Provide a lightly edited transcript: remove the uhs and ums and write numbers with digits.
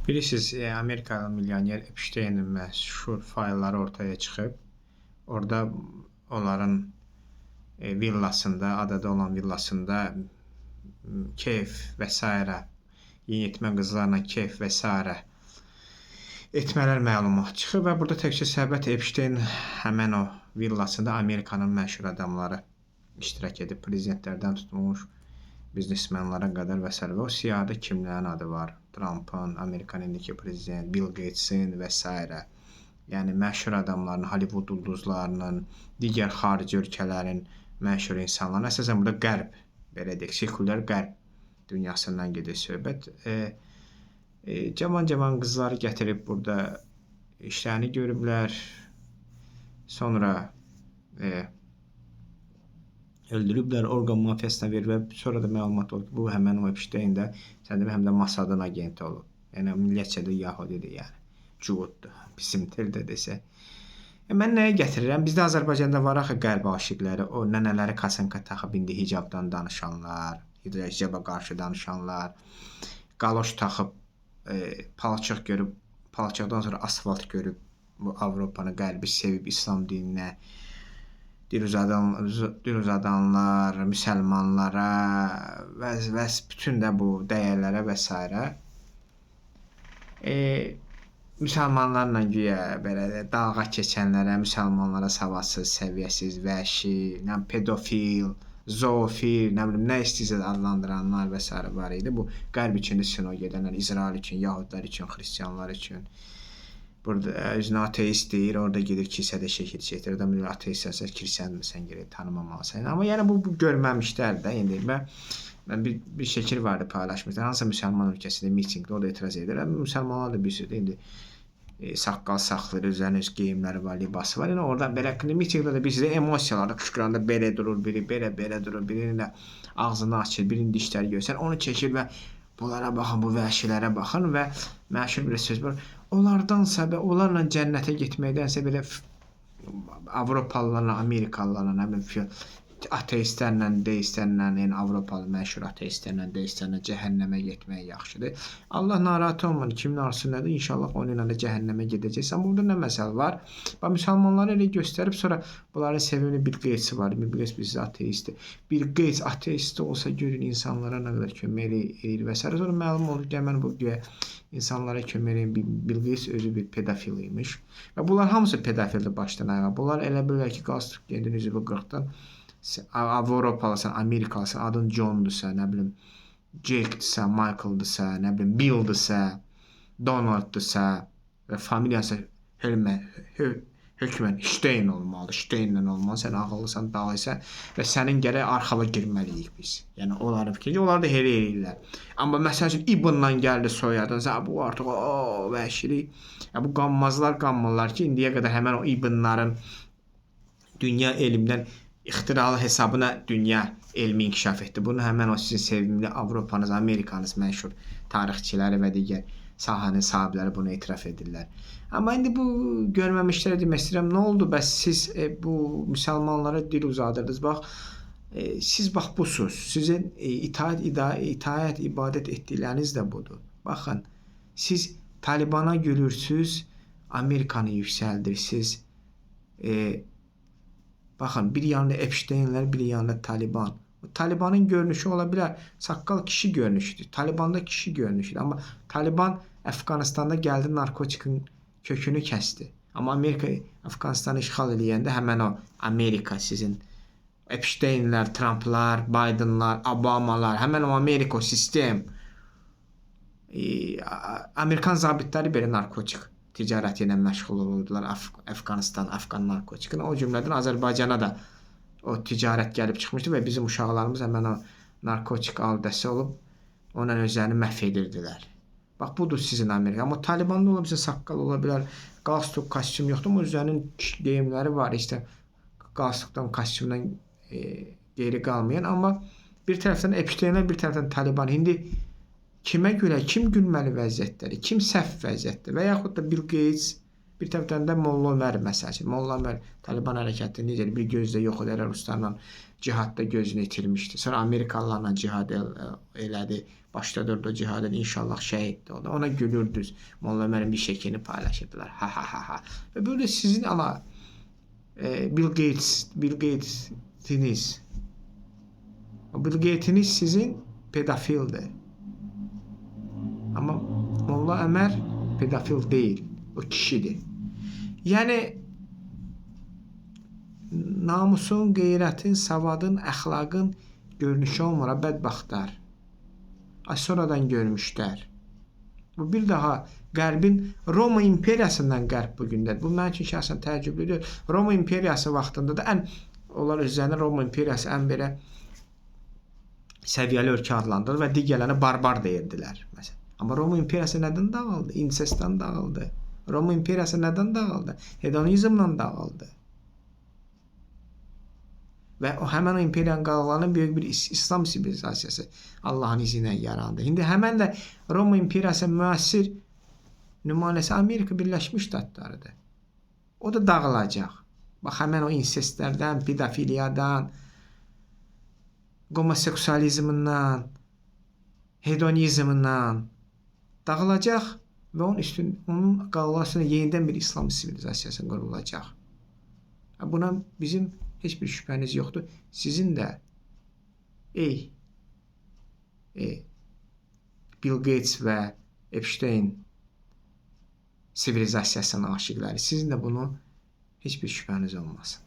Bilirsiniz, Amerikalı milyoner Epstein'in məşhur faylları ortaya çıxıb. Orada onların villasında, adada olan villasında keyf vesairə, yeniyetmə qızlarla keyf vesairə etmələr məlumat çıxıb və burada təkcə söhbət Epstein həmin o villasında Amerikanın məşhur adamları iştirak edib, prezidentlərdən tutmuş biznesmenlara qədər və s. və o siyahıda kimlərin adı var? Trump'ın, Amerikan indiki prezident, Bill Gates'in və s. Yəni məşhur adamların, Hollywood ulduzlarının, digər xarici ölkələrin məşhur insanların, əsasən burada qərb, belə deyək, sekulyar qərb dünyasından gedir söhbət. Cavan qızları gətirib burada işlərini görüblər. Sonra öldürüblər, orqan mafiyasına verib, sonra da məlumat oldu ki, bu həmən o Epstein də həm də Mossad'ın agenti olub. Yəni milliyyətcə də Yahudidir, yəni. Cuvuddur, bizim də desə. Mən nəyə gətirirəm? Bizdə Azərbaycanda var axı qərb aşiqləri, o nənələri kasanka taxıb indi hicabdan danışanlar, hicaba qarşı danışanlar, qaloş taxıb, palçıq görüb, palçıqdan sonra asfalt görüb, bu Avropanı, qərbi sevib İslam dininə dil uzadanlar, müsəlmanlara və bütün də bu dəyərlərə və s. Müsəlmanlarla güya belə dalğa keçənlərə, müsəlmanlara savadsız, səviyyəsiz, vəhşi, pedofil, zoofil, nə istəyirsə adlandıranlar və s. var idi. Bu qərb üçün də sinov gedənlər, İsrail üçün, Yahudlar üçün, xristianlar üçün. Burada özünə ateist deyir, orada gedir kilsədə şəkil çəkir. Adam deyir, ateistsə kilsəndirsən, gerək tanımamalısan. Amma yəni bu görməmişlər də. İndi mən bir şəkil vardı paylaşmışdım. Hansısa müsəlman ölkəsində mitingdə orada etiraz edir. Müsəlmanlar da bir sürü indi saqqal saxlayır, üzərinə öz geyimləri var, libası var. Yəni orada belə mitingdə də bir sürü emosiyalar qışqıranda belə durur, biri belə durur, birinin də ağzını açır, birinin dişləri göstərir. Onu çəkir və bunlara baxın, bu vəhşilərə baxın və məşhur bir söz var. Onlardansa və onlarla cənnətə getməkdənsə belə Avropalılarla, Amerikalılarla, nə bilim, ateistlərlə, deistlərlə, yəni Avropalı məşhur ateistlərlə, deistlərlə cəhənnəmə getmək yaxşıdır. Allah narahat olmayın, kimin arzusu nədir? İnşallah onunla da cəhənnəmə gedəcəksən. Amma burada nə məsələ var? Müsəlmanları elə göstərib, sonra bunların sevimli Bill Gates var. Bill Gates bizdə ateistdir. Bill Gates ateist olsa görün insanlara nə qədər kömək edir və s. Sonra məlum olur ki, mən bu insanlara kömək edən Bill Gates özü bir pedofil imiş. Və bunlar hamısı pedofildir başdan ayağa. Bunlar elə bilirlər ki, qalstuk kendin üzvü 40-dan Avropalısan, Amerikalısan, adın John'dursa, nə bilim, Jake'dursa, Michael'dursa, nə bilim, Bill'dursa, Donald'dursa və familiyansa hökmən Stein olmalı, Stein'lə olmalı, sən ağıllısan, dağıysan və sənin gərək arxava girməliyik biz. Yəni, onların fikri, onlar da elə eləyirlər. Amma məsəl üçün, İbn'la gəldi soyadınsa, bu artıq vəhşilik. Bu qanmazlar ki, indiyə qədər həmən o İbn'ların dünya elmdən ixtiralı hesabına dünya elmi inkişaf etdi. Bunu həmən o sizin sevimli Avropanız, Amerikanız məşhur tarixçiləri və digər sahanın sahibləri bunu etiraf edirlər. Amma indi bu görməmişlərə demək istəyirəm, nə oldu? Bəs siz bu müsəlmanlara dil uzadırdınız. Bax, siz bax busuz. Sizin itaət, ibadət etdikləriniz də budur. Baxın, siz Talibana gülürsüz, Amerikanı yüksəldirsiniz. Baxın, bir yanında Epsteinlər, bir yanında Taliban. Talibanın görünüşü ola bilər, saqqal kişi görünüşüdür. Talibanda kişi görünüşüdür. Amma Taliban Əfqanistanda gəldi, narkotikin kökünü kəsdi. Amma Amerika Əfqanistanı işğal eləyəndə həmən o Amerika sizin Epsteinlər, Trumplar, Bidenlar, Obamalar, həmən o Amerika, o sistem. Amerikan zabitləri belə narkotik ticarəti ilə məşğul olurdular Əfqanistan, Əfqan narkotikini. O cümlədən Azərbaycana da o ticarət gəlib çıxmışdı və bizim uşaqlarımız həmən o narkotik aldəsi olub, onunla özlərini məhv edirdilər. Bax, budur sizin Amerika. Amma Talibanda ola bilsə saqqal ola bilər, qalstuk, kostyum yoxdur, amma özlərinin geyimləri var, işte qalstukdan, kostyumdan geri qalmayan. Amma bir tərəfdən Epsteinlər, bir tərəfdən Taliban. İndi kimə görə, kim gülməli vəziyyətləri, kim səhv vəziyyətdə və yaxud da Bill Gates Bir tərəfdən də Molla Ömər məsələsi. Molla Ömər Taliban hərəkətini necə bir gözlə yox edərək Ruslarla cihadda gözünü itirmişdi. Sonra Amerikalılarla cihad elədi. Başda durdu cihadın, inşallah şəhid oldu. Ona gülürdünüz. Molla Ömərin bir şəklini paylaşırdılar. Ha ha ha ha. Və böyle sizin Bill Gates'iniz sizin pedofildir. Amma Molla Ömər pedofil deyil. O kişidir. Yəni namusun, qeyrətin, savadın, əxlaqın görünüşü olmur, bədbəxtlər. Sonradan görmüşlər. Bu bir daha Qərbin Roma imperiyasından Qərb bugündədir. Bu mənim üçün şəxsən təəccüblüdür. Roma imperiyası vaxtında da onlar özlərini Roma imperiyası ən belə səviyyəli ölkə adlandırır və digərlərinə barbar deyirdilər. Məsələn. Amma Roma imperiyası nədən dağıldı? İnsestdən dağıldı. Roma imperiyası nədən dağıldı? Hedonizmdən dağıldı. Və həmən o imperiyanın qalanı böyük bir İslam sivilizasiyası Allahın izi ilə yarandı. İndi həmən də Roma imperiyası müəssir nümunəsi Amerika Birləşmiş Ştatlarıdır. O da dağılacaq. Bax, həmən o insestlərdən, pedofiliyadan, homoseksualizmdən, hedonizmdən dağılacaq və onun qalmasına yenidən bir İslam sivilizasiyası qurulacaq. Buna bizim heç bir şübhəniz yoxdur. Sizin də Bill Gates və Epstein sivilizasiyasının aşiqləri, sizin də bunu heç bir şübhəniz olmasın.